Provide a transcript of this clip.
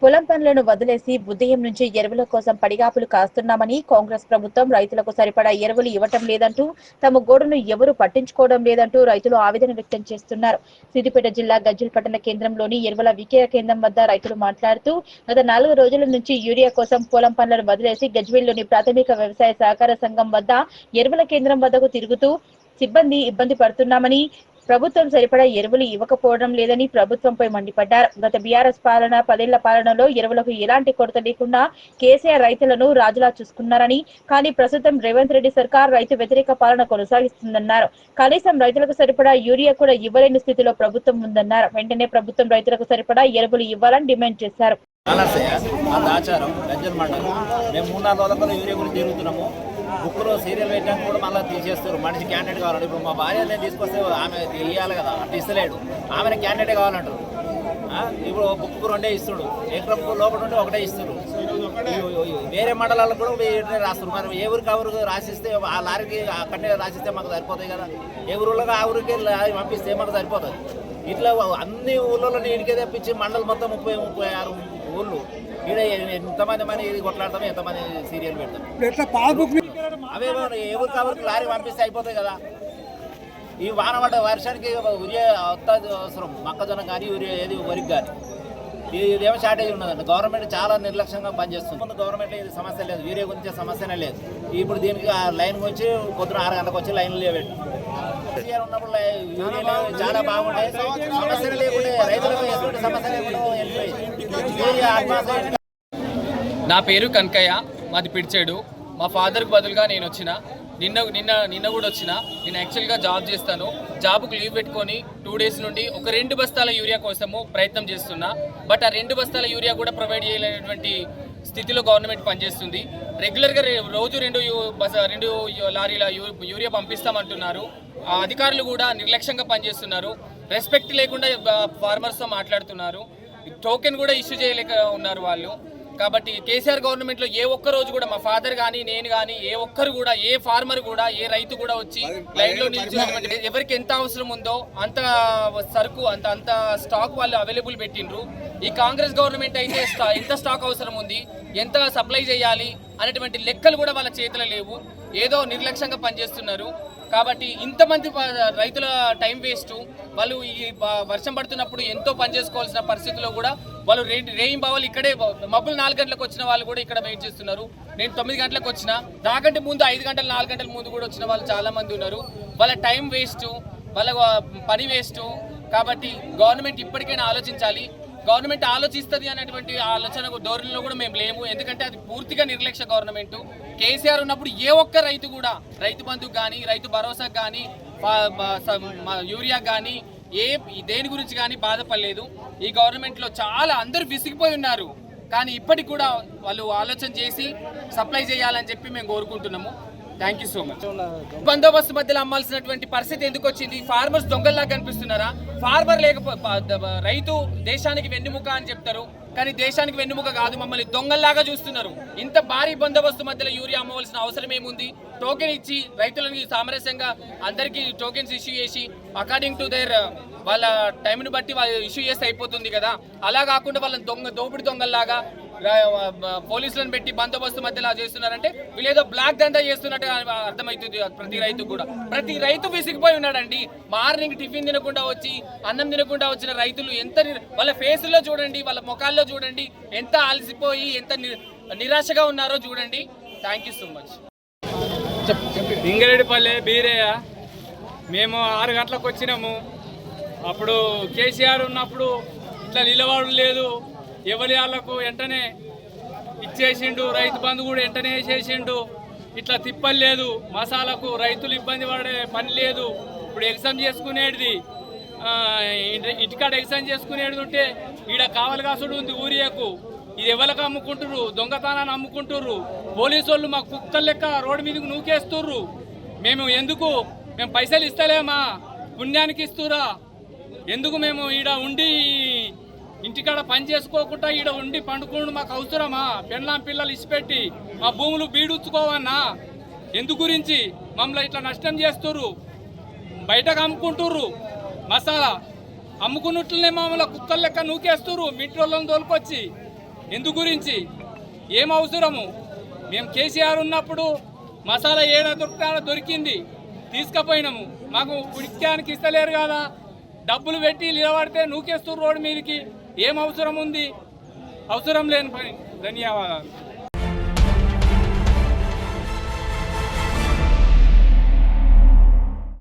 పొలం పనులను వదిలేసి ఉదయం నుంచి ఎరువుల కోసం పడిగాపులు కాస్తున్నామని, కాంగ్రెస్ ప్రభుత్వం రైతులకు సరిపడా ఎరువులు ఇవ్వటం లేదంటూ, తమ గోడును ఎవరూ పట్టించుకోవడం లేదంటూ రైతులు ఆవేదన వ్యక్తం చేస్తున్నారు. సిద్దిపేట జిల్లా గజ్వేల్ పట్టణ కేంద్రంలోని ఎరువుల విక్రయ కేంద్రం వద్ద రైతులు మాట్లాడుతూ, గత 4 రోజుల నుంచి యూరియా కోసం పొలం పనులను వదిలేసి గజ్వేల్లోని ప్రాథమిక వ్యవసాయ సహకార సంఘం వద్ద ఎరువుల కేంద్రం వద్దకు తిరుగుతూ సిబ్బంది ఇబ్బంది పడుతున్నామని, ప్రభుత్వం సరిపడా ఎరువులు ఇవ్వకపోవడం లేదని ప్రభుత్వంపై మండిపడ్డారు. గత బీఆర్ఎస్ పాలన 10 ఏళ్ల పాలనలో ఎరువులకు ఎలాంటి కొరత లేకుండా కేసీఆర్ రైతులను రాజులా చూసుకున్నారని, కానీ ప్రస్తుతం రేవంత్ రెడ్డి సర్కార్ రైతు వ్యతిరేక పాలన కొనసాగిస్తుందన్నారు. కనీసం రైతులకు సరిపడా యూరియా కూడా ఇవ్వలేని స్థితిలో ప్రభుత్వం ఉందన్నారు. వెంటనే ప్రభుత్వం రైతులకు సరిపడా ఎరువులు ఇవ్వాలని డిమాండ్ చేశారు. బుక్లో సీరియల్ పెట్టాక కూడా మళ్ళీ తీసేస్తారు. మనిషి క్యాండిడేట్ కావాలంటే ఇప్పుడు మా భార్యని తీసుకొస్తే ఆమె ఇవ్వాలి కదా, అంటే ఇస్తలేడు. ఆమెను క్యాండిడేట్ కావాలంటారు. ఇప్పుడు బుక్ 2 ఇస్తుడు, ఎకరం లోపల ఉంటే 1 ఇస్తుడు. వేరే మండలాలకు కూడా వీటిని రాస్తారు. మరి ఏ ఊరికి ఆ ఊరికి రాసిస్తే ఆ లారీకి అక్కడనే రాసిస్తే మాకు సరిపోతాయి కదా. ఏ ఊళ్ళో ఆ ఊరికి లారీ పంపిస్తే మాకు సరిపోతుంది. ఇట్లా అన్ని ఊళ్ళలో ఇడికే తెప్పించి మండలం మొత్తం 30-36 ఊళ్ళు. ఈడ ఎంతమంది మంది ఇది కొట్లాడతాము, ఎంతమంది సీరియల్ పెడతాం. అవే ఎవరికి ఎవరికి లారీ పంపిస్తే అయిపోతాయి కదా. ఈ వాన పడ్డ వర్షానికి యూరియా అవసరం, మొక్కజొన్న కానీ యూరియా ఏది వరికి కానీ ఇదేమో షార్టేజ్ ఉన్నదండి. గవర్నమెంట్ చాలా నిర్లక్ష్యంగా పనిచేస్తుంది. గవర్నమెంట్ ఇది సమస్య లేదు, యూరియా గురించి సమస్యనే లేదు. ఇప్పుడు దీనికి లైన్ వచ్చి పొద్దున 6 గంటలకు వచ్చి లైన్లు లేబెట్టి ఉన్నప్పుడు యూరియా చాలా బాగుంటాయి. సమస్యలు లేకుండా రైతులకు ఎటువంటి సమస్య లేకుండా యూరియా. నా పేరు కనకయ్య, మాది పిడిచేడు. మా ఫాదర్కి బదులుగా నేను వచ్చిన. నిన్న కూడా వచ్చిన. నేను యాక్చువల్గా జాబ్ చేస్తాను. జాబ్కు లీవ్ పెట్టుకొని 2 డేస్ నుండి ఒక 2 బస్తాల యూరియా కోసము ప్రయత్నం చేస్తున్నా. బట్ ఆ 2 బస్తాల యూరియా కూడా ప్రొవైడ్ చేయలేనటువంటి స్థితిలో గవర్నమెంట్ పనిచేస్తుంది. రెగ్యులర్గా రోజు 2 లారీల యూరియా పంపిస్తామంటున్నారు. ఆ అధికారులు కూడా నిర్లక్ష్యంగా పనిచేస్తున్నారు. రెస్పెక్ట్ లేకుండా ఫార్మర్స్తో మాట్లాడుతున్నారు. టోకెన్ కూడా ఇష్యూ చేయలేక ఉన్నారు వాళ్ళు. కాబట్టి కేసీఆర్ గవర్నమెంట్లో ఏ ఒక్క రోజు కూడా మా ఫాదర్ కానీ నేను కానీ ఏ ఒక్కరు కూడా, ఏ ఫార్మర్ కూడా, ఏ రైతు కూడా వచ్చి లైన్లో నిలిచి ఎవరికి ఎంత అవసరం ఉందో అంత సరుకు అంత స్టాక్ వాళ్ళు అవైలబుల్ పెట్టిండ్రు. ఈ కాంగ్రెస్ గవర్నమెంట్ అయితే ఎంత స్టాక్ అవసరం ఉంది, ఎంత సప్లై చేయాలి అనేటువంటి లెక్కలు కూడా వాళ్ళ చేతిలో లేవు. ఏదో నిర్లక్ష్యంగా పనిచేస్తున్నారు. కాబట్టి ఇంతమంది రైతుల టైం వేస్ట్. వాళ్ళు ఈ వర్షం పడుతున్నప్పుడు ఎంతో పని చేసుకోవాల్సిన పరిస్థితుల్లో కూడా వాళ్ళు రేయింబావాళ్ళు ఇక్కడే మబ్బులు 4 గంటలకు వచ్చిన వాళ్ళు కూడా ఇక్కడ వెయిట్ చేస్తున్నారు. నేను 9 గంటలకు వచ్చిన, దాకంటే ముందు 5 గంటలు 4 గంటల ముందు కూడా వచ్చిన వాళ్ళు చాలా మంది ఉన్నారు. వాళ్ళ టైం వేస్ట్, వాళ్ళ పని వేస్ట్. కాబట్టి గవర్నమెంట్ ఇప్పటికైనా ఆలోచించాలి. గవర్నమెంట్ ఆలోచిస్తుంది అనేటువంటి ఆలోచన ధోరణిలో కూడా మేము లేము. ఎందుకంటే అది పూర్తిగా నిర్లక్ష్య గవర్నమెంట్. కేసీఆర్ ఉన్నప్పుడు ఏ ఒక్క రైతు కూడా రైతు బంధుకు కానీ, రైతు భరోసాకు కానీ, యూరియా కానీ దేని గురించి కానీ బాధపడలేదు. ఈ గవర్నమెంట్లో చాలా అందరూ విసిగిపోయి ఉన్నారు. కానీ ఇప్పటికి కూడా వాళ్ళు ఆలోచన చేసి సప్లై చేయాలని చెప్పి మేము కోరుకుంటున్నాము. Thank you so much. బందోబస్తు మధ్యలో అమ్మాల్సినటువంటి పరిస్థితి ఎందుకు వచ్చింది? ఫార్మర్స్ దొంగల్లాగా కనిపిస్తున్నారా? ఫార్మర్ రైతు దేశానికి వెన్నుముక అని చెప్తారు, కానీ దేశానికి వెన్నుముక కాదు, మమ్మల్ని దొంగల్లాగా చూస్తున్నారు. ఇంత భారీ బందోబస్తు మధ్యలో యూరియా అమ్మవలసిన అవసరం ఏముంది? టోకెన్ ఇచ్చి రైతులని సామరస్యంగా అందరికీ టోకెన్స్ ఇష్యూ చేసి అకార్డింగ్ టు దేర్ వాళ్ళ టైంని బట్టి వాళ్ళు ఇష్యూ చేస్తే అయిపోతుంది కదా. అలా కాకుండా వాళ్ళని దోపిడి దొంగల్లాగా పోలీసులను పెట్టి బందోబస్తు మధ్యలో చేస్తున్నారంటే వీళ్ళు ఏదో బ్లాక్ దందా చేస్తున్నట్టు అర్థమవుతుంది ప్రతి రైతు కూడా. ప్రతి రైతు విసిగిపోయి ఉన్నాడండి. మార్నింగ్ టిఫిన్ తినకుండా వచ్చి, అన్నం తినకుండా వచ్చిన రైతులు ఎంత వాళ్ళ ఫేసుల్లో చూడండి, వాళ్ళ ముఖాల్లో చూడండి, ఎంత అలసిపోయి ఎంత నిరాశగా ఉన్నారో చూడండి. Thank you so much. Ingareddipalle Beerayya. మేము 6 గంటలకు వచ్చినాము. అప్పుడు కేసీఆర్ ఉన్నప్పుడు ఇట్లా నిలబడు లేదు. ఎవరి వాళ్ళకు వెంటనే ఇచ్చేసిండు. రైతు బంధు కూడా వెంటనే వేసేసిండు. ఇట్లా తిప్పలు లేదు. మసాలకు రైతులు ఇబ్బంది పడే పని లేదు. ఇప్పుడు ఎగ్జామ్ చేసుకునేది, ఇంటికాడ ఎగ్జామ్ చేసుకునేది ఉంటే ఈడ కావలి కాసుడు ఉంది ఊరియాకు. ఇది ఎవరికి అమ్ముకుంటుర్రు? దొంగతనాన్ని అమ్ముకుంటుర్రు. పోలీసు వాళ్ళు మా కుక్కలు లెక్క రోడ్డు మీదకి నూకేస్తుర్రు. మేము పైసలు ఇస్తలేమా? పుణ్యానికి ఇస్తురా? ఎందుకు మేము ఈడ ఉండి ఇంటికాడ పని చేసుకోకుండా ఈడ ఉండి పండుకోండు మాకు అవసరమా? పెళ్ళాం పిల్లలు ఇచ్చిపెట్టి మా భూములు బీడుచ్చుకోవన్నా? ఎందు గురించి మమ్మల్ని ఇట్లా నష్టం చేస్తుర్రు? బయటకు అమ్ముకుంటుర్రు. మసాలా అమ్ముకున్నట్లనే మమ్మల్ని కుక్కల లెక్క నూకేస్తుర్రు. మింటోళ్ళని తోలుకొచ్చి ఎందు గురించి ఏం అవసరము? మేము కేసీఆర్ ఉన్నప్పుడు మసాలా ఏడ దొరుకుతాడో దొరికింది, తీసుకుపోయినాము. మాకు ఉడికానికి ఇస్తలేరు కదా, డబ్బులు పెట్టి నిలబడితే నూకేస్తూ రోడ్డు మీదకి. ఏం అవసరం ఉంది? అవసరం లేని పని. ధన్యవాదాలు.